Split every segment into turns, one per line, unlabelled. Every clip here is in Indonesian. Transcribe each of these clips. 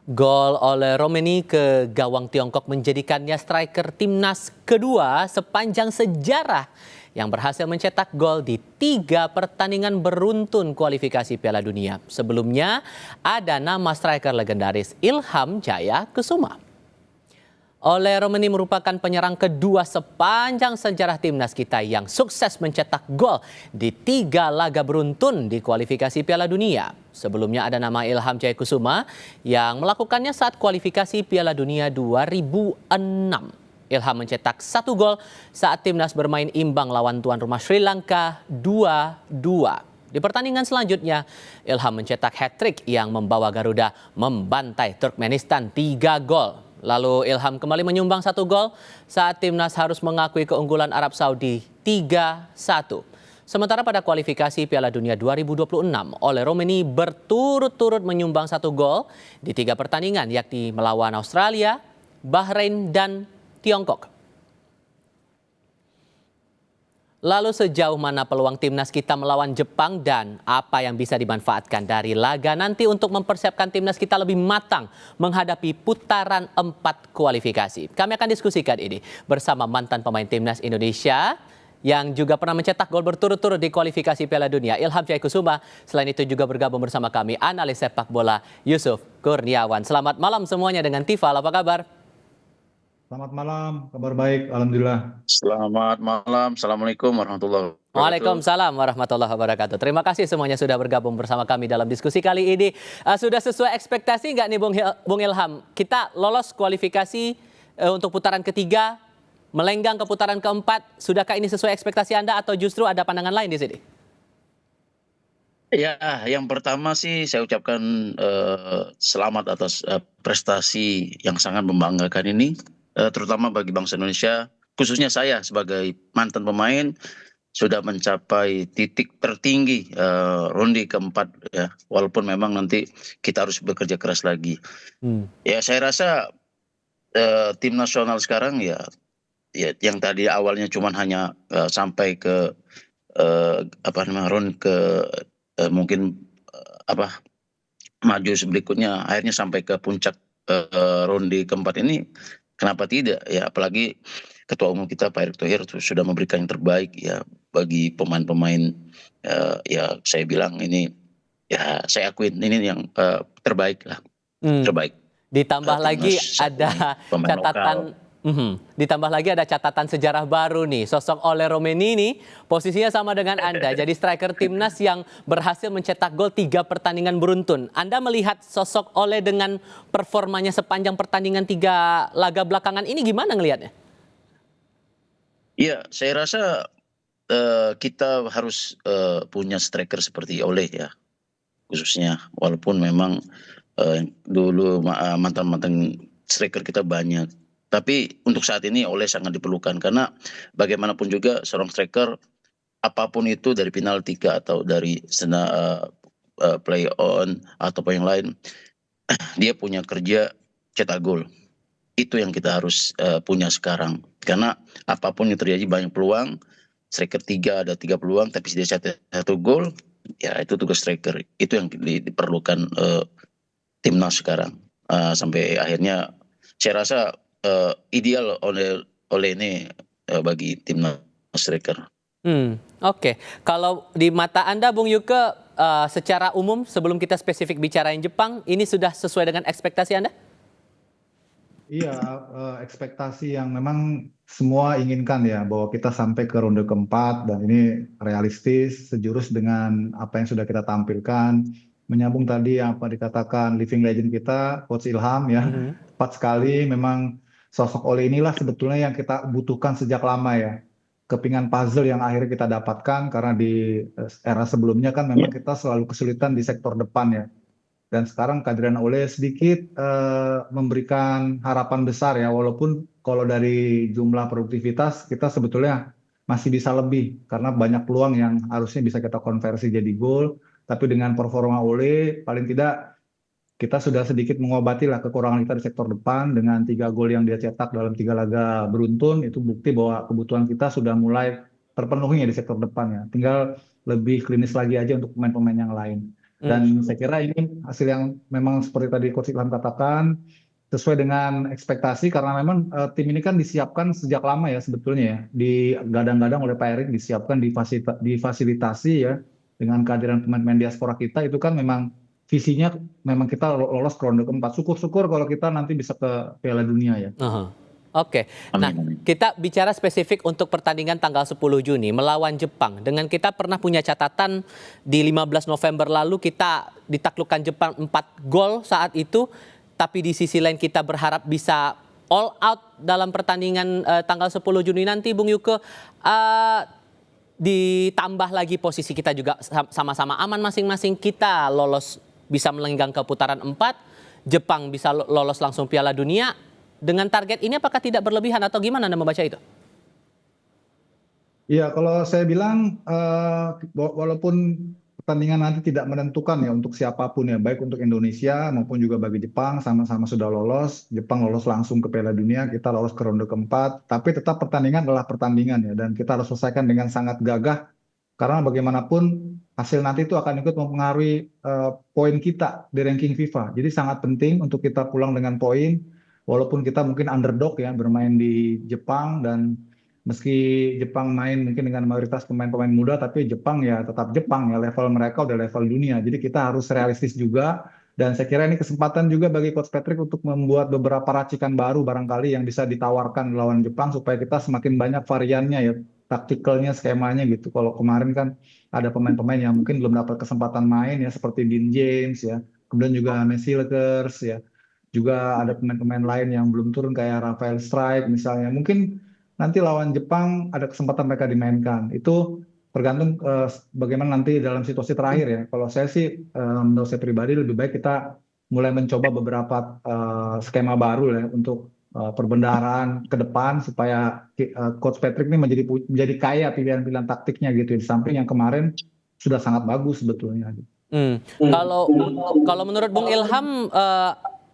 Gol oleh Romeni ke gawang Tiongkok menjadikannya striker timnas kedua sepanjang sejarah yang berhasil mencetak gol di 3 pertandingan beruntun kualifikasi Piala Dunia. Sebelumnya ada nama striker legendaris Ilham Jaya Kusuma. Ole Romeni merupakan penyerang kedua sepanjang sejarah timnas kita yang sukses mencetak gol di 3 laga beruntun di kualifikasi Piala Dunia. Sebelumnya ada nama Ilham Jaya Kusuma yang melakukannya saat kualifikasi Piala Dunia 2006. Ilham mencetak 1 gol saat timnas bermain imbang lawan tuan rumah Sri Lanka 2-2. Di pertandingan selanjutnya, Ilham mencetak hat-trick yang membawa Garuda membantai Turkmenistan 3 gol. Lalu Ilham kembali menyumbang 1 gol saat timnas harus mengakui keunggulan Arab Saudi 3-1. Sementara pada kualifikasi Piala Dunia 2026, Ole Romeni berturut-turut menyumbang 1 gol di 3 pertandingan, yakni melawan Australia, Bahrain, dan Tiongkok. Lalu sejauh mana peluang timnas kita melawan Jepang dan apa yang bisa dimanfaatkan dari laga nanti untuk mempersiapkan timnas kita lebih matang menghadapi putaran 4 kualifikasi. Kami akan diskusikan ini bersama mantan pemain timnas Indonesia yang juga pernah mencetak gol berturut-turut di kualifikasi Piala Dunia, Ilham Jaya Kusuma. Selain itu juga bergabung bersama kami analis sepak bola Yusuf Kurniawan. Selamat malam semuanya dengan Tifal, apa kabar?
Selamat malam, kabar baik, alhamdulillah.
Selamat malam, Assalamualaikum warahmatullahi wabarakatuh.
Waalaikumsalam warahmatullahi wabarakatuh. Terima kasih semuanya sudah bergabung bersama kami dalam diskusi kali ini. Sudah sesuai ekspektasi nggak nih Bung Ilham? Kita lolos kualifikasi untuk putaran ketiga, melenggang ke putaran keempat. Sudahkah ini sesuai ekspektasi Anda atau justru ada pandangan lain di sini?
Ya, yang pertama sih saya ucapkan selamat atas prestasi yang sangat membanggakan ini. Terutama bagi bangsa Indonesia, khususnya saya sebagai mantan pemain sudah mencapai titik tertinggi ronde keempat ya, walaupun memang nanti kita harus bekerja keras lagi. Ya saya rasa tim nasional sekarang ya yang tadi awalnya cuma hanya sampai ke ronde ke mungkin maju berikutnya, akhirnya sampai ke puncak ronde keempat ini. Kenapa tidak ya, apalagi Ketua Umum kita Pak Erick Thohir sudah memberikan yang terbaik ya bagi pemain-pemain, ya saya bilang ini ya saya akuin ini yang terbaik lah, terbaik.
Ditambah lagi ada catatan, ditambah lagi ada catatan sejarah baru nih. Sosok Ole Romeni ini posisinya sama dengan Anda. Jadi striker timnas yang berhasil mencetak gol 3 pertandingan beruntun. Anda melihat sosok Ole dengan performanya sepanjang pertandingan 3 laga belakangan ini gimana ngelihatnya?
Iya, saya rasa kita harus punya striker seperti Ole ya, khususnya. Walaupun memang dulu mantan-mantan striker kita banyak. Tapi untuk saat ini Ole sangat diperlukan karena bagaimanapun juga seorang striker apapun itu dari penalti atau dari play on atau apa yang lain, dia punya kerja cetak gol. Itu yang kita harus punya sekarang karena apapun yang terjadi banyak peluang, striker 3 ada 3 peluang tapi dia cetak 1 gol, ya itu tugas striker. Itu yang diperlukan timnas sekarang. Sampai akhirnya saya rasa ideal oleh ini bagi timnas striker.
Oke. Kalau di mata Anda Bung Yuke, secara umum sebelum kita spesifik bicarain Jepang, ini sudah sesuai dengan ekspektasi Anda?
Iya, ekspektasi yang memang semua inginkan ya, bahwa kita sampai ke ronde keempat dan ini realistis, sejurus dengan apa yang sudah kita tampilkan. Menyambung tadi yang apa dikatakan living legend kita, Coach Ilham ya, tepat sekali. Memang sosok Ole inilah sebetulnya yang kita butuhkan sejak lama ya. Kepingan puzzle yang akhirnya kita dapatkan karena di era sebelumnya kan memang kita selalu kesulitan di sektor depan ya. Dan sekarang kehadiran Ole sedikit memberikan harapan besar ya, walaupun kalau dari jumlah produktivitas kita sebetulnya masih bisa lebih karena banyak peluang yang harusnya bisa kita konversi jadi gol. Tapi dengan performa Ole paling tidak kita sudah sedikit mengobati lah kekurangan kita di sektor depan dengan 3 gol yang dia cetak dalam 3 laga beruntun. Itu bukti bahwa kebutuhan kita sudah mulai terpenuhi ya di sektor depan ya. Tinggal lebih klinis lagi aja untuk pemain-pemain yang lain. Dan saya kira ini hasil yang memang seperti tadi Coach Ilham katakan sesuai dengan ekspektasi karena memang tim ini kan disiapkan sejak lama ya sebetulnya ya, digadang-gadang oleh Pak Erik, disiapkan difasilitasi ya dengan kehadiran pemain-pemain diaspora kita. Itu kan memang visinya memang kita lolos ke ronde keempat. Syukur-syukur kalau kita nanti bisa ke Piala Dunia ya.
Oke, nah
Amin.
kita bicara spesifik untuk pertandingan tanggal 10 Juni melawan Jepang. Dengan kita pernah punya catatan di 15 November lalu kita ditaklukkan Jepang 4 gol saat itu. Tapi di sisi lain kita berharap bisa all out dalam pertandingan tanggal 10 Juni nanti, Bung Yuke. Ditambah lagi posisi kita juga sama-sama aman masing-masing. Kita lolos bisa melenggang ke putaran 4. Jepang bisa lolos langsung Piala Dunia. Dengan target ini apakah tidak berlebihan atau gimana Anda membaca itu?
Iya, kalau saya bilang walaupun pertandingan nanti tidak menentukan ya untuk siapapun ya, baik untuk Indonesia maupun juga bagi Jepang, sama-sama sudah lolos. Jepang lolos langsung ke Piala Dunia, kita lolos ke ronde keempat. Tapi tetap pertandingan adalah pertandingan ya, dan kita harus selesaikan dengan sangat gagah. Karena bagaimanapun hasil nanti itu akan ikut mempengaruhi poin kita di ranking FIFA. Jadi sangat penting untuk kita pulang dengan poin. Walaupun kita mungkin underdog ya bermain di Jepang, dan meski Jepang main mungkin dengan mayoritas pemain-pemain muda, tapi Jepang ya tetap Jepang ya, level mereka udah level dunia. Jadi kita harus realistis juga, dan saya kira ini kesempatan juga bagi Coach Patrick untuk membuat beberapa racikan baru barangkali yang bisa ditawarkan lawan Jepang supaya kita semakin banyak variannya ya, taktikalnya, skemanya gitu. Kalau kemarin kan ada pemain-pemain yang mungkin belum dapat kesempatan main ya, seperti Dean James ya, kemudian juga Messi Lekers ya. Juga ada pemain-pemain lain yang belum turun kayak Rafael Strike misalnya. Mungkin nanti lawan Jepang ada kesempatan mereka dimainkan. Itu tergantung bagaimana nanti dalam situasi terakhir ya. Kalau saya sih menurut saya pribadi lebih baik kita mulai mencoba beberapa skema baru ya untuk perbendaharaan ke depan supaya Coach Patrick ini menjadi kaya pilihan-pilihan taktiknya gitu. Di samping yang kemarin sudah sangat bagus sebetulnya.
Kalau menurut Bung Ilham,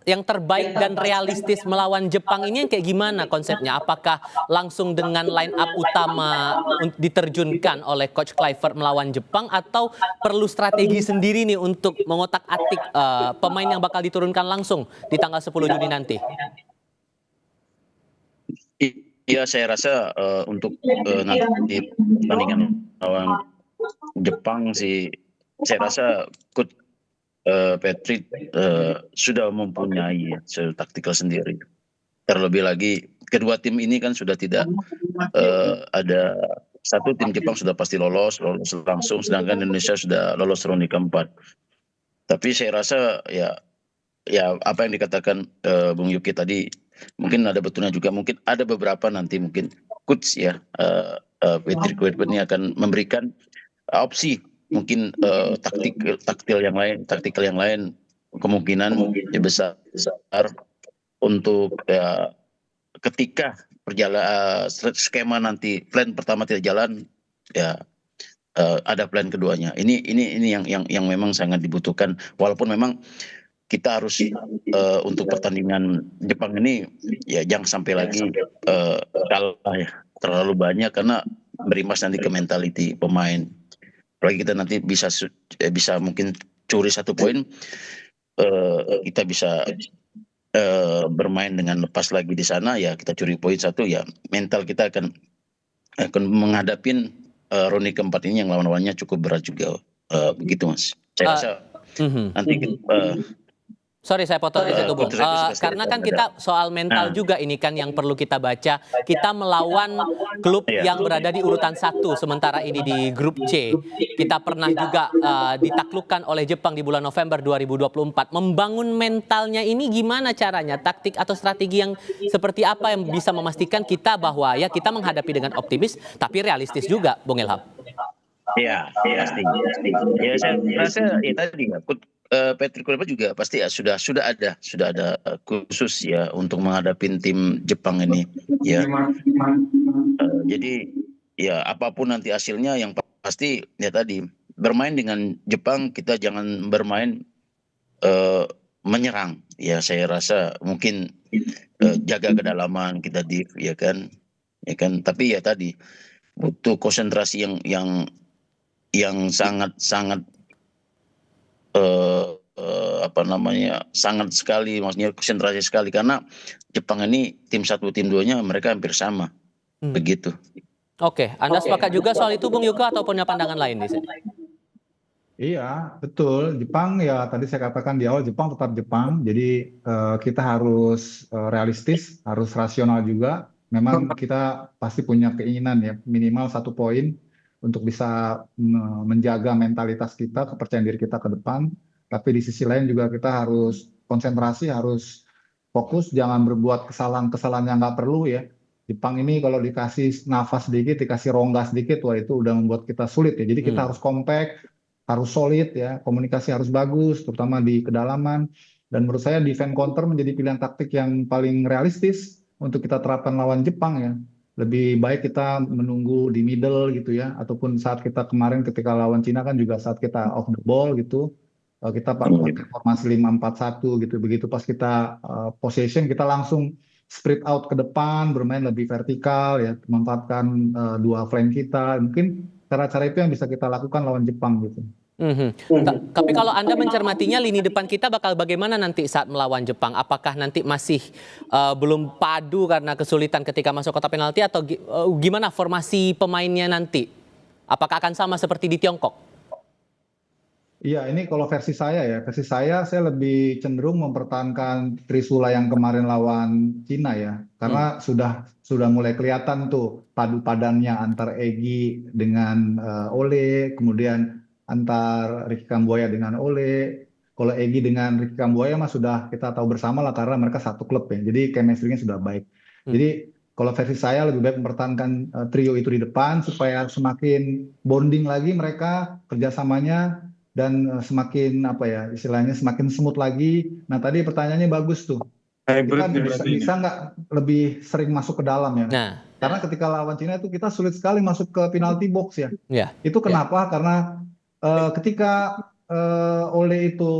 yang terbaik dan realistis melawan Jepang ini yang kayak gimana konsepnya? Apakah langsung dengan line up utama diterjunkan oleh Coach Kluivert melawan Jepang, atau perlu strategi sendiri nih untuk mengotak-atik pemain yang bakal diturunkan langsung di tanggal 10 Juni nanti?
Iya, saya rasa untuk nanti pertandingan lawan Jepang sih, saya rasa Coach Patrick sudah mempunyai taktikal sendiri. Terlebih lagi kedua tim ini kan sudah tidak ada satu tim Jepang sudah pasti lolos langsung, sedangkan Indonesia sudah lolos ronde keempat. Tapi saya rasa ya apa yang dikatakan Bung Yuki tadi mungkin ada betulnya juga. Mungkin ada beberapa nanti mungkin coach ya Patrick Kluivert ini akan memberikan opsi mungkin taktikal yang lain kemungkinan besar untuk ketika skema nanti plan pertama tidak jalan ya ada plan keduanya. Ini yang memang sangat dibutuhkan, walaupun memang kita harus untuk pertandingan Jepang ini ya jangan sampai lagi kalah ya terlalu banyak, karena berimbas nanti ke mentality pemain. Apalagi kita nanti bisa mungkin curi 1 poin, kita bisa bermain dengan lepas lagi di sana ya, kita curi poin 1 ya, mental kita akan menghadapin ronde keempat ini yang lawan-lawannya cukup berat juga, begitu Mas. Saya rasa nanti
Sorry saya potong di situ Bung. Karena kan kita soal mental juga ini kan yang perlu kita baca. Kita melawan klub yang berada di urutan 1 sementara ini di grup C. Kita pernah juga ditaklukkan oleh Jepang di bulan November 2024. Membangun mentalnya ini gimana caranya? Taktik atau strategi yang seperti apa yang bisa memastikan kita bahwa ya kita menghadapi dengan optimis tapi realistis juga, Bung Ilham?
Iya, pasti. Ya saya rasa ya tadi Patrick Kluivert juga pasti ya sudah ada khusus ya untuk menghadapi tim Jepang ini ya. Jadi ya apapun nanti hasilnya yang pasti ya tadi bermain dengan Jepang kita jangan bermain menyerang ya. Saya rasa mungkin jaga kedalaman kita ya kan tapi ya tadi butuh konsentrasi yang sangat eh, apa namanya, sangat sekali, maksudnya konsentrasi sekali karena Jepang ini tim 1 tim 2-nya mereka hampir sama, begitu.
Oke, Anda sepakat juga soal itu Bung Yuka atau punya pandangan lain di sini?
Iya, betul. Jepang ya tadi saya katakan di awal Jepang tetap Jepang. Jadi kita harus realistis, harus rasional juga. Memang kita pasti punya keinginan ya minimal 1 poin untuk bisa menjaga mentalitas kita, kepercayaan diri kita ke depan. Tapi di sisi lain juga kita harus konsentrasi, harus fokus, jangan berbuat kesalahan-kesalahan yang nggak perlu ya. Jepang ini kalau dikasih nafas sedikit, dikasih rongga sedikit, wah itu udah membuat kita sulit ya. Jadi kita harus kompak, harus solid ya, komunikasi harus bagus, terutama di kedalaman. Dan menurut saya defense counter menjadi pilihan taktik yang paling realistis untuk kita terapkan lawan Jepang ya. Lebih baik kita menunggu di middle gitu ya, ataupun saat kita kemarin ketika lawan Cina kan juga saat kita off the ball gitu, kita pakai formasi 5-4-1 gitu. Begitu pas kita possession kita langsung spread out ke depan, bermain lebih vertikal ya, memanfaatkan dua flank kita. Mungkin cara-cara itu yang bisa kita lakukan lawan Jepang gitu.
Tapi kalau Anda mencermatinya lini depan kita bakal bagaimana nanti saat melawan Jepang? Apakah nanti masih belum padu karena kesulitan ketika masuk kotak penalti atau gimana formasi pemainnya nanti? Apakah akan sama seperti di Tiongkok?
Iya, ini kalau versi saya ya, saya lebih cenderung mempertahankan Trisula yang kemarin lawan Cina ya, karena sudah mulai kelihatan tuh padu padannya antar Egy dengan Ole, kemudian antar Ricky Kambuaya dengan Ole. Kalau Egy dengan Ricky Kambuaya mah sudah kita tahu bersama lah karena mereka satu klub ya, jadi chemistry-nya sudah baik. Jadi kalau versi saya lebih baik mempertahankan trio itu di depan supaya semakin bonding lagi mereka kerjasamanya dan semakin apa ya istilahnya semakin smooth lagi. Nah tadi pertanyaannya bagus tuh. Kita bisa nggak lebih sering masuk ke dalam ya?
Nah,
Karena ketika lawan Cina itu kita sulit sekali masuk ke penalti box ya.
ya.
Itu kenapa? Karena ketika Ole itu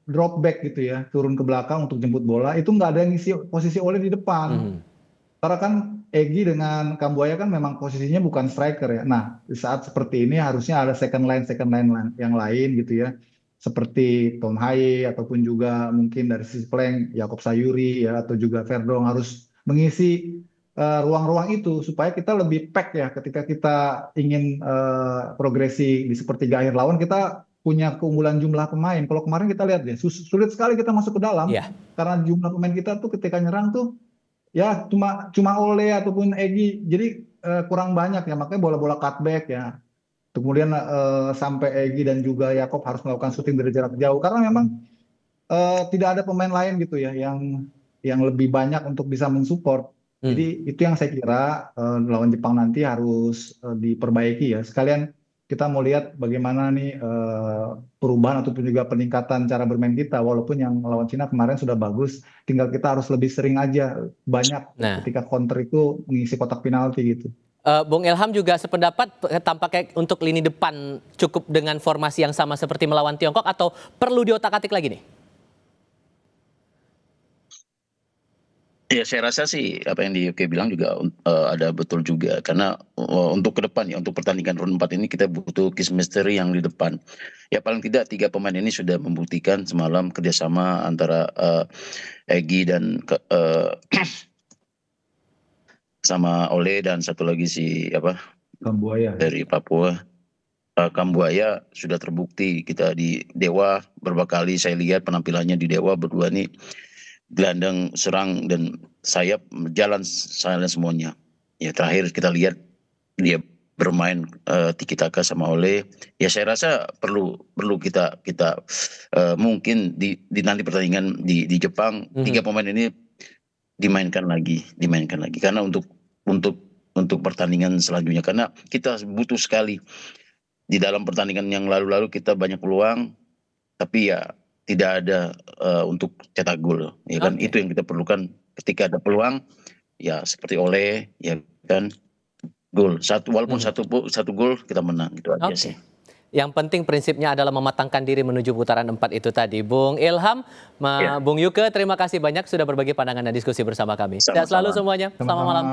drop back gitu ya, turun ke belakang untuk jemput bola, itu nggak ada yang ngisi posisi Ole di depan. Karena kan Egy dengan Kambuaya kan memang posisinya bukan striker ya. Nah, di saat seperti ini harusnya ada second line yang lain gitu ya. Seperti Tom Haye ataupun juga mungkin dari sisi flank Yakob Sayuri ya atau juga Verdong harus mengisi ruang-ruang itu supaya kita lebih pack ya ketika kita ingin progresi di sepertiga akhir lawan kita punya keunggulan jumlah pemain. Kalau kemarin kita lihat ya sulit sekali kita masuk ke dalam karena jumlah pemain kita tuh ketika nyerang tuh ya cuma Ole ataupun Egy, jadi kurang banyak ya, makanya bola-bola cutback ya. Kemudian sampai Egy dan juga Yakob harus melakukan syuting dari jarak jauh karena memang tidak ada pemain lain gitu ya yang lebih banyak untuk bisa mensupport. Jadi itu yang saya kira lawan Jepang nanti harus diperbaiki ya. Sekalian kita mau lihat bagaimana nih perubahan ataupun juga peningkatan cara bermain kita. Walaupun yang lawan Cina kemarin sudah bagus, tinggal kita harus lebih sering aja banyak ketika counter itu mengisi kotak penalti gitu.
Bung Ilham juga sependapat tampaknya untuk lini depan cukup dengan formasi yang sama seperti melawan Tiongkok atau perlu diotak-atik lagi nih?
Ya saya rasa sih apa yang di UK bilang juga ada betul juga karena untuk ke depan ya untuk pertandingan round 4 ini kita butuh chemistry yang di depan. Ya paling tidak 3 pemain ini sudah membuktikan semalam kerjasama antara Egy dan sama Ole dan satu lagi si
Kambuaya
dari Papua. Kambuaya sudah terbukti kita di Dewa beberapa kali saya lihat penampilannya di Dewa berdua nih gelandang serang dan sayap jalan semuanya. Ya terakhir kita lihat dia bermain tiki taka sama Ole. Ya saya rasa perlu kita mungkin di nanti pertandingan di Jepang 3 pemain ini dimainkan lagi karena untuk pertandingan selanjutnya karena kita butuh sekali di dalam pertandingan yang lalu-lalu kita banyak peluang tapi ya tidak ada untuk cetak gol ya kan itu yang kita perlukan ketika ada peluang ya seperti Ole ya kan gol walaupun satu gol kita menang gitu aja sih.
Yang penting prinsipnya adalah mematangkan diri menuju putaran 4 itu tadi. Bung Ilham, Bung Yuke, terima kasih banyak sudah berbagi pandangan dan diskusi bersama kami. Sehat selalu semuanya. Selamat malam.